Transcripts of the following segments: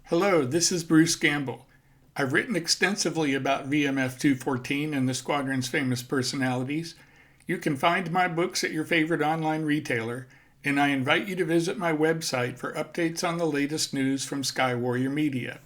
Hello, this is Bruce Gamble. I've written extensively about VMF-214 and the squadron's famous personalities. You can find my books at your favorite online retailer, and I invite you to visit my website for updates on the latest news from Skywarrior Media.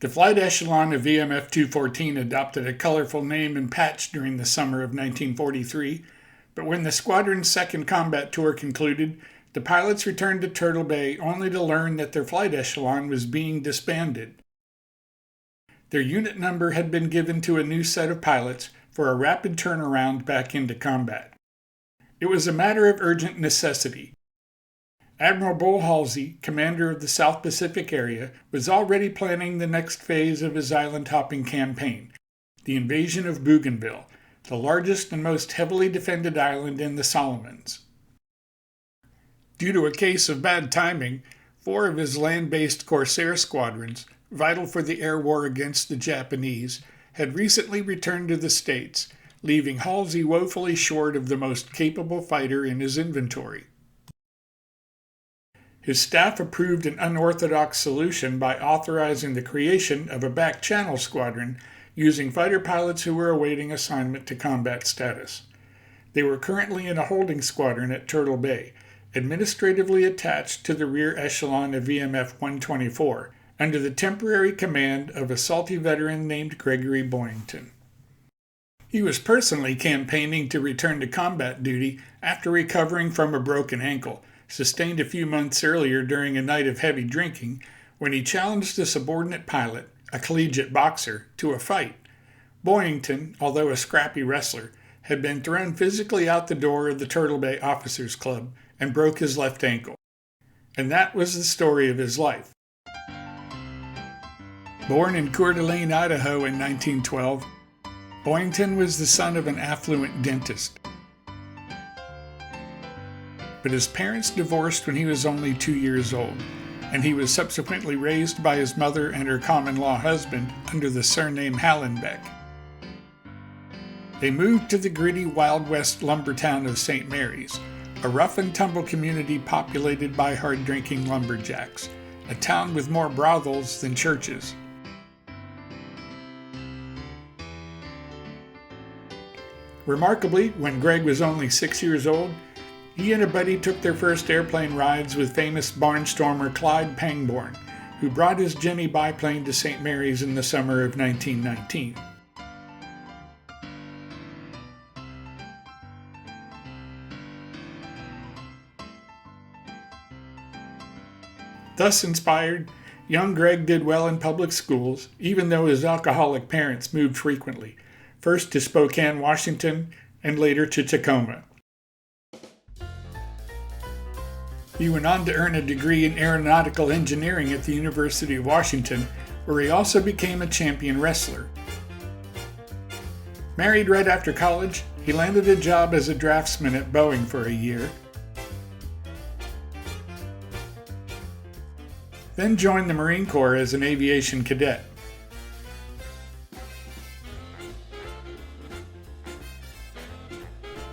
The flight echelon of VMF-214 adopted a colorful name and patch during the summer of 1943, but when the squadron's second combat tour concluded, the pilots returned to Turtle Bay only to learn that their flight echelon was being disbanded. Their unit number had been given to a new set of pilots for a rapid turnaround back into combat. It was a matter of urgent necessity. Admiral Bull Halsey, commander of the South Pacific area, was already planning the next phase of his island-hopping campaign, the invasion of Bougainville, the largest and most heavily defended island in the Solomons. Due to a case of bad timing, 4 of his land-based Corsair squadrons, vital for the air war against the Japanese, had recently returned to the States, leaving Halsey woefully short of the most capable fighter in his inventory. His staff approved an unorthodox solution by authorizing the creation of a back-channel squadron using fighter pilots who were awaiting assignment to combat status. They were currently in a holding squadron at Turtle Bay, administratively attached to the rear echelon of VMF-124, under the temporary command of a salty veteran named Gregory Boyington. He was personally campaigning to return to combat duty after recovering from a broken ankle, sustained a few months earlier during a night of heavy drinking, when he challenged a subordinate pilot, a collegiate boxer, to a fight. Boyington, although a scrappy wrestler, had been thrown physically out the door of the Turtle Bay Officers Club and broke his left ankle. And that was the story of his life. Born in Coeur d'Alene, Idaho in 1912, Boyington was the son of an affluent dentist. But his parents divorced when he was only 2 years old, and he was subsequently raised by his mother and her common-law husband under the surname Hallenbeck. They moved to the gritty Wild West lumber town of St. Mary's, a rough-and-tumble community populated by hard-drinking lumberjacks, a town with more brothels than churches. Remarkably, when Greg was only 6 years old, he and a buddy took their first airplane rides with famous barnstormer Clyde Pangborn, who brought his Jenny biplane to St. Mary's in the summer of 1919. Thus inspired, young Greg did well in public schools, even though his alcoholic parents moved frequently, first to Spokane, Washington, and later to Tacoma. He went on to earn a degree in aeronautical engineering at the University of Washington, where he also became a champion wrestler. Married right after college, he landed a job as a draftsman at Boeing for a year, then joined the Marine Corps as an aviation cadet.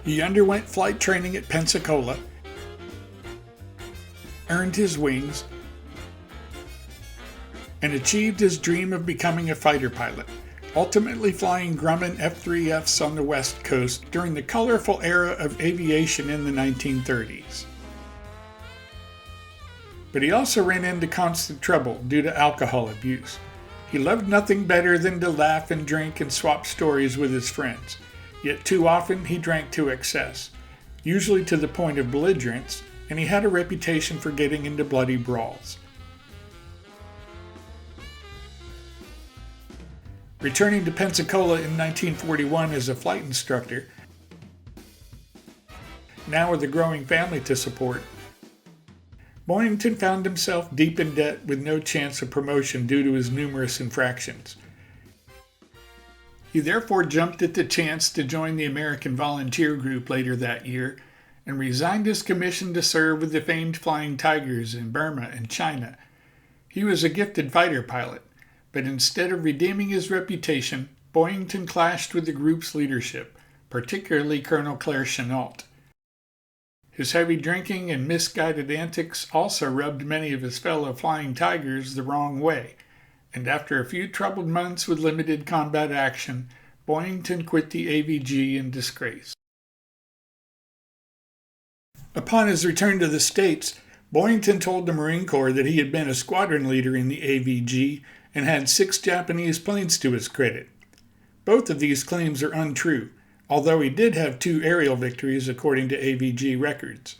He underwent flight training at Pensacola, earned his wings, and achieved his dream of becoming a fighter pilot, ultimately flying Grumman F-3Fs on the West Coast during the colorful era of aviation in the 1930s. But he also ran into constant trouble due to alcohol abuse. He loved nothing better than to laugh and drink and swap stories with his friends, yet too often he drank to excess, usually to the point of belligerence, and he had a reputation for getting into bloody brawls. Returning to Pensacola in 1941 as a flight instructor, now with a growing family to support, Boyington found himself deep in debt with no chance of promotion due to his numerous infractions. He therefore jumped at the chance to join the American Volunteer Group later that year and resigned his commission to serve with the famed Flying Tigers in Burma and China. He was a gifted fighter pilot, but instead of redeeming his reputation, Boyington clashed with the group's leadership, particularly Colonel Claire Chennault. His heavy drinking and misguided antics also rubbed many of his fellow Flying Tigers the wrong way, and after a few troubled months with limited combat action, Boyington quit the AVG in disgrace. Upon his return to the States, Boyington told the Marine Corps that he had been a squadron leader in the AVG and had 6 Japanese planes to his credit. Both of these claims are untrue, although he did have 2 aerial victories according to AVG records.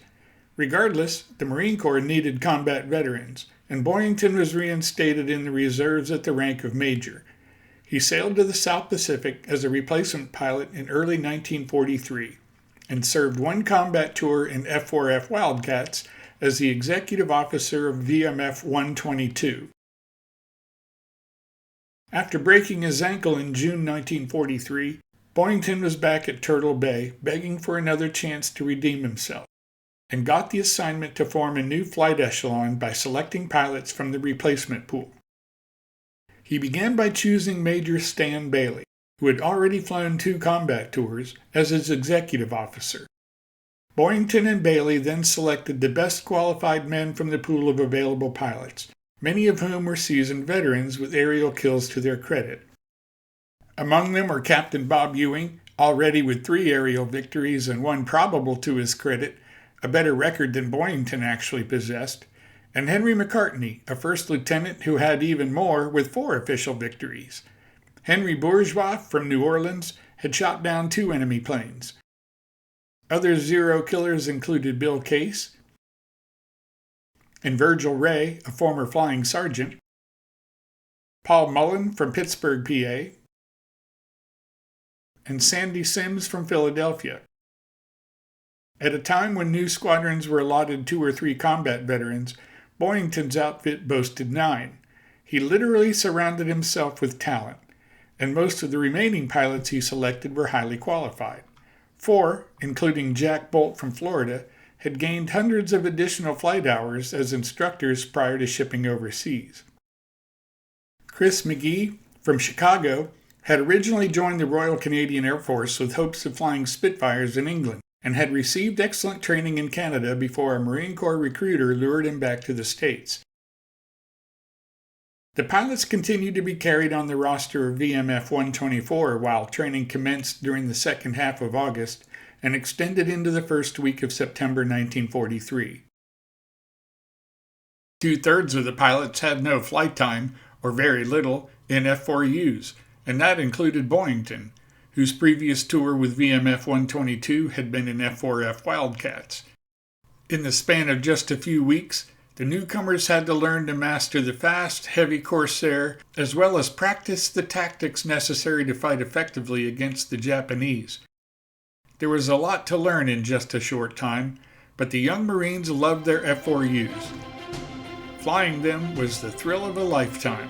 Regardless, the Marine Corps needed combat veterans, and Boyington was reinstated in the reserves at the rank of major. He sailed to the South Pacific as a replacement pilot in early 1943, and served 1 combat tour in F-4F Wildcats as the executive officer of VMF-122. After breaking his ankle in June 1943, Boyington was back at Turtle Bay, begging for another chance to redeem himself, and got the assignment to form a new flight echelon by selecting pilots from the replacement pool. He began by choosing Major Stan Bailey, who had already flown 2 combat tours, as his executive officer. Boyington and Bailey then selected the best qualified men from the pool of available pilots, many of whom were seasoned veterans with aerial kills to their credit. Among them were Captain Bob Ewing, already with 3 aerial victories and 1 probable to his credit, a better record than Boyington actually possessed, and Henry McCartney, a first lieutenant who had even more with 4 official victories. Henry Bourgeois from New Orleans had shot down 2 enemy planes. Other zero killers included Bill Case and Virgil Ray, a former flying sergeant, Paul Mullen from Pittsburgh, PA, and Sandy Sims from Philadelphia. At a time when new squadrons were allotted 2 or 3 combat veterans, Boyington's outfit boasted 9. He literally surrounded himself with talent, and most of the remaining pilots he selected were highly qualified. 4, including Jack Bolt from Florida, had gained hundreds of additional flight hours as instructors prior to shipping overseas. Chris McGee from Chicago had originally joined the Royal Canadian Air Force with hopes of flying Spitfires in England, and had received excellent training in Canada before a Marine Corps recruiter lured him back to the States. The pilots continued to be carried on the roster of VMF-124 while training commenced during the second half of August and extended into the first week of September 1943. 2/3 of the pilots had no flight time, or very little, in F-4Us, and that included Boyington, whose previous tour with VMF-122 had been in F-4F Wildcats. In the span of just a few weeks, the newcomers had to learn to master the fast, heavy Corsair, as well as practice the tactics necessary to fight effectively against the Japanese. There was a lot to learn in just a short time, but the young Marines loved their F-4Us. Flying them was the thrill of a lifetime.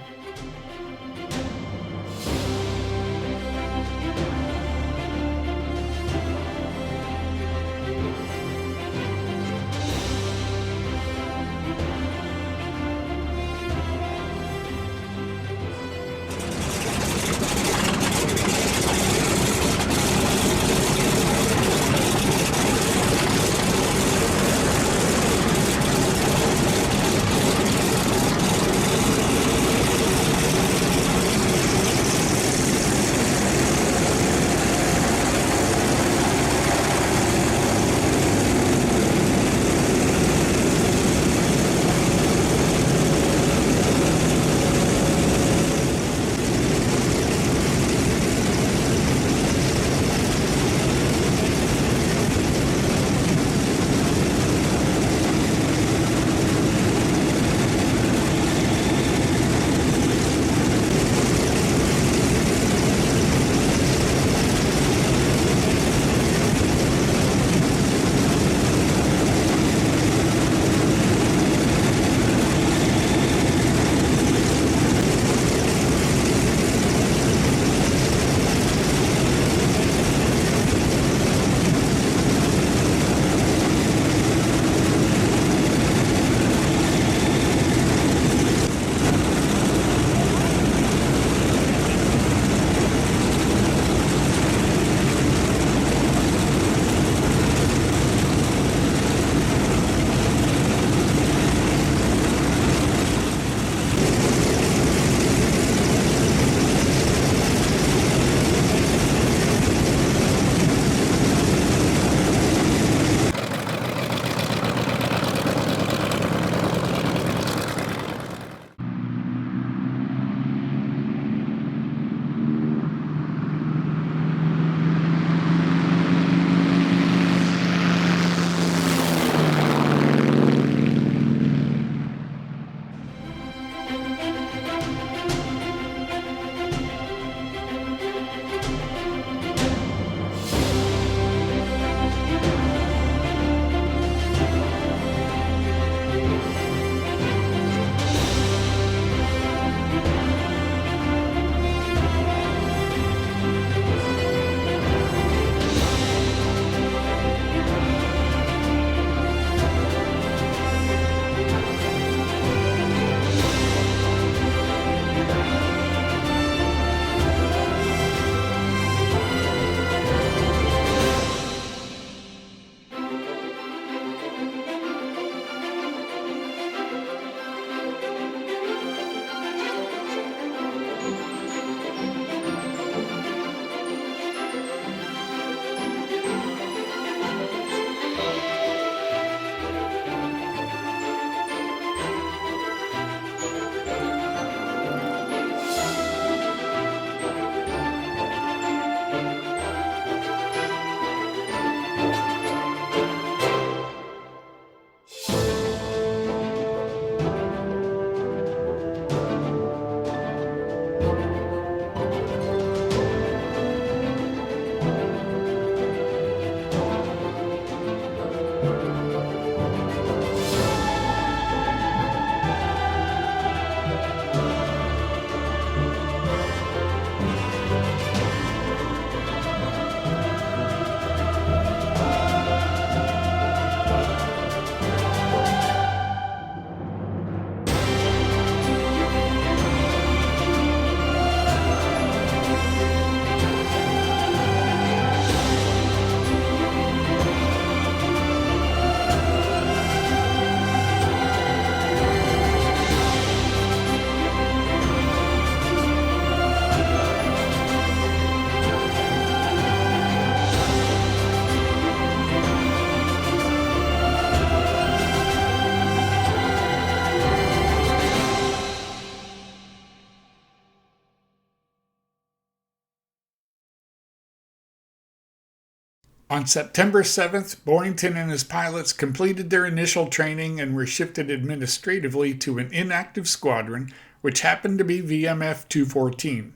On September 7th, Boyington and his pilots completed their initial training and were shifted administratively to an inactive squadron, which happened to be VMF-214.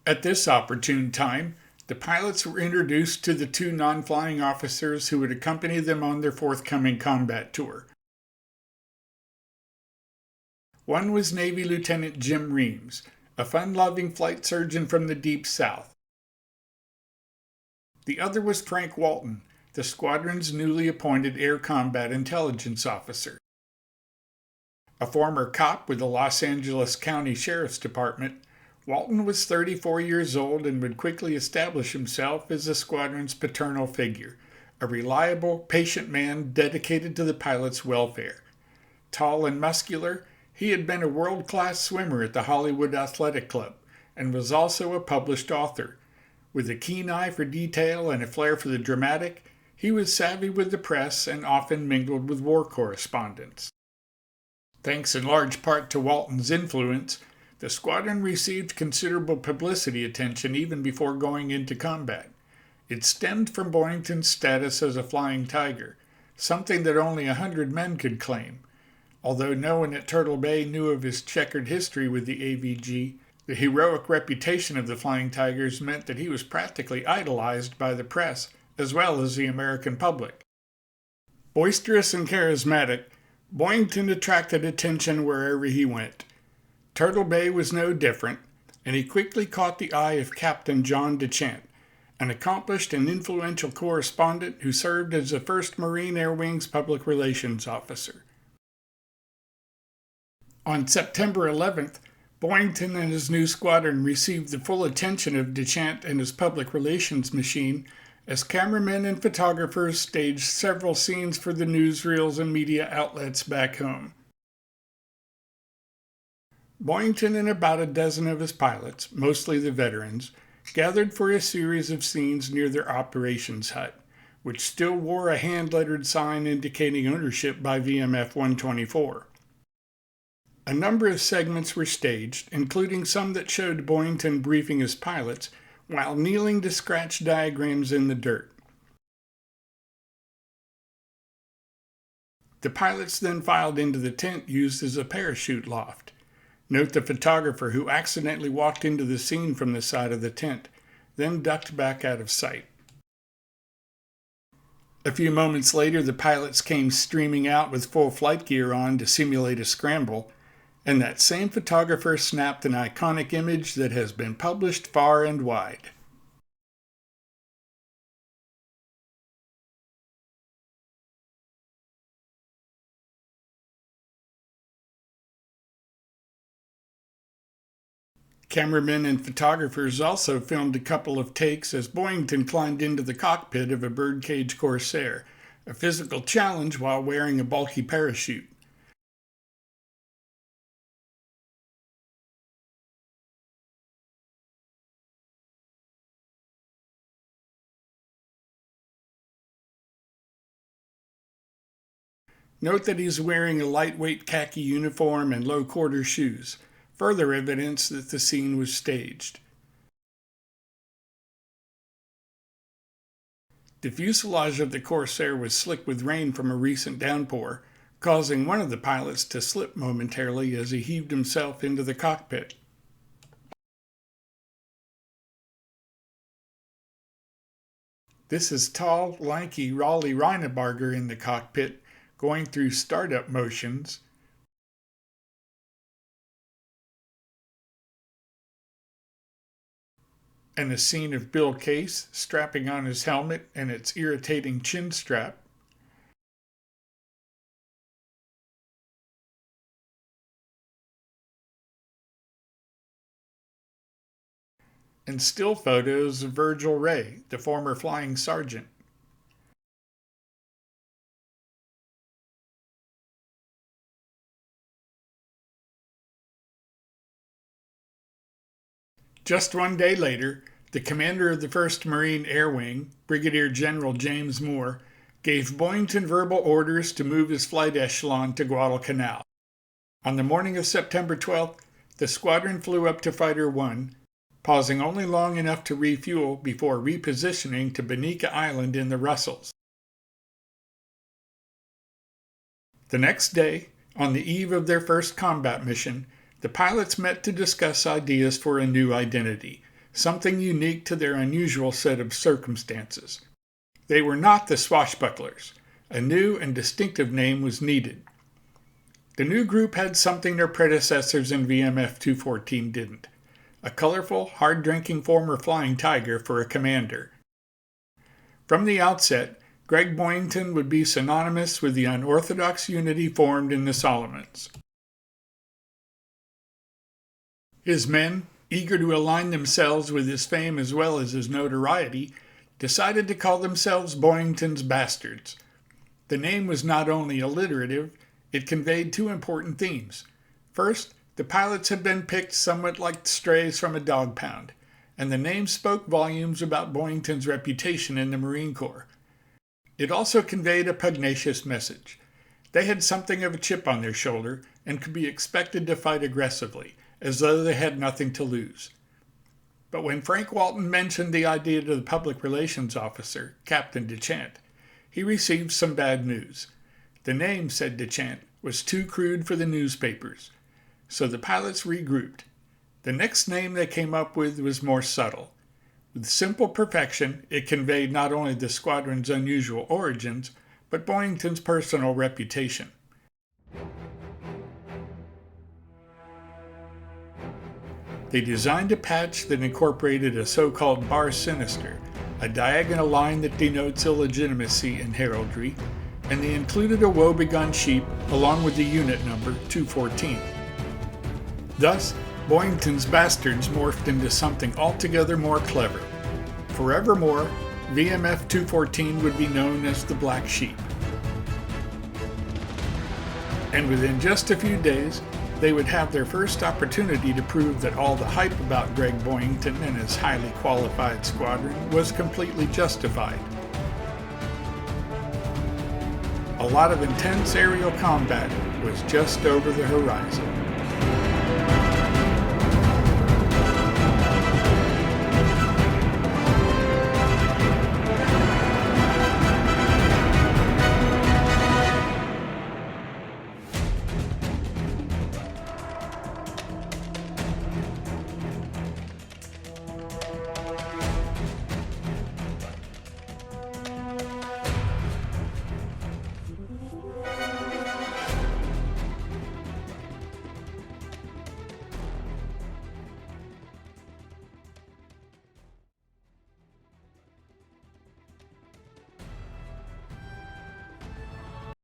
At this opportune time, the pilots were introduced to the two non-flying officers who would accompany them on their forthcoming combat tour. One was Navy Lieutenant Jim Reams, a fun-loving flight surgeon from the Deep South. The other was Frank Walton, the squadron's newly appointed Air Combat Intelligence Officer. A former cop with the Los Angeles County Sheriff's Department, Walton was 34 years old and would quickly establish himself as the squadron's paternal figure, a reliable, patient man dedicated to the pilots' welfare. Tall and muscular, he had been a world-class swimmer at the Hollywood Athletic Club and was also a published author. With a keen eye for detail and a flair for the dramatic, he was savvy with the press and often mingled with war correspondents. Thanks in large part to Walton's influence, the squadron received considerable publicity attention even before going into combat. It stemmed from Boyington's status as a flying tiger, something that only 100 men could claim. Although no one at Turtle Bay knew of his checkered history with the AVG, the heroic reputation of the Flying Tigers meant that he was practically idolized by the press as well as the American public. Boisterous and charismatic, Boyington attracted attention wherever he went. Turtle Bay was no different, and he quickly caught the eye of Captain John DeChant, an accomplished and influential correspondent who served as the first Marine Air Wing's public relations officer. On September 11th, Boyington and his new squadron received the full attention of DeChant and his public relations machine as cameramen and photographers staged several scenes for the newsreels and media outlets back home. Boyington and about a dozen of his pilots, mostly the veterans, gathered for a series of scenes near their operations hut, which still wore a hand-lettered sign indicating ownership by VMF-124. A number of segments were staged, including some that showed Boyington briefing his pilots while kneeling to scratch diagrams in the dirt. The pilots then filed into the tent used as a parachute loft. Note the photographer who accidentally walked into the scene from the side of the tent, then ducked back out of sight. A few moments later, the pilots came streaming out with full flight gear on to simulate a scramble, and that same photographer snapped an iconic image that has been published far and wide. Cameramen and photographers also filmed a couple of takes as Boyington climbed into the cockpit of a birdcage Corsair, a physical challenge while wearing a bulky parachute. Note that he's wearing a lightweight khaki uniform and low-quarter shoes, further evidence that the scene was staged. The fuselage of the Corsair was slick with rain from a recent downpour, causing one of the pilots to slip momentarily as he heaved himself into the cockpit. This is tall, lanky Raleigh Reinebarger in the cockpit, going through startup motions, and a scene of Bill Case strapping on his helmet and its irritating chin strap. And still photos of Virgil Ray, the former flying sergeant. Just one day later, the commander of the 1st Marine Air Wing, Brigadier General James Moore, gave Boyington verbal orders to move his flight echelon to Guadalcanal. On the morning of September 12th, the squadron flew up to Fighter 1, pausing only long enough to refuel before repositioning to Bonica Island in the Russells. The next day, on the eve of their first combat mission, the pilots met to discuss ideas for a new identity, something unique to their unusual set of circumstances. They were not the Swashbucklers. A new and distinctive name was needed. The new group had something their predecessors in VMF-214 didn't: a colorful, hard-drinking former flying tiger for a commander. From the outset, Greg Boyington would be synonymous with the unorthodox unity formed in the Solomons. His men, eager to align themselves with his fame as well as his notoriety, decided to call themselves Boyington's Bastards. The name was not only alliterative, it conveyed two important themes. First, the pilots had been picked somewhat like strays from a dog pound, and the name spoke volumes about Boyington's reputation in the Marine Corps. It also conveyed a pugnacious message. They had something of a chip on their shoulder and could be expected to fight aggressively, as though they had nothing to lose. But when Frank Walton mentioned the idea to the public relations officer, Captain DeChant, he received some bad news. The name, said DeChant, was too crude for the newspapers. So the pilots regrouped. The next name they came up with was more subtle. With simple perfection, it conveyed not only the squadron's unusual origins, but Boyington's personal reputation. They designed a patch that incorporated a so-called bar sinister, a diagonal line that denotes illegitimacy in heraldry, and they included a woebegone sheep along with the unit number 214. Thus, Boyington's Bastards morphed into something altogether more clever. Forevermore, VMF-214 would be known as the Black Sheep. And within just a few days, they would have their first opportunity to prove that all the hype about Greg Boyington and his highly qualified squadron was completely justified. A lot of intense aerial combat was just over the horizon.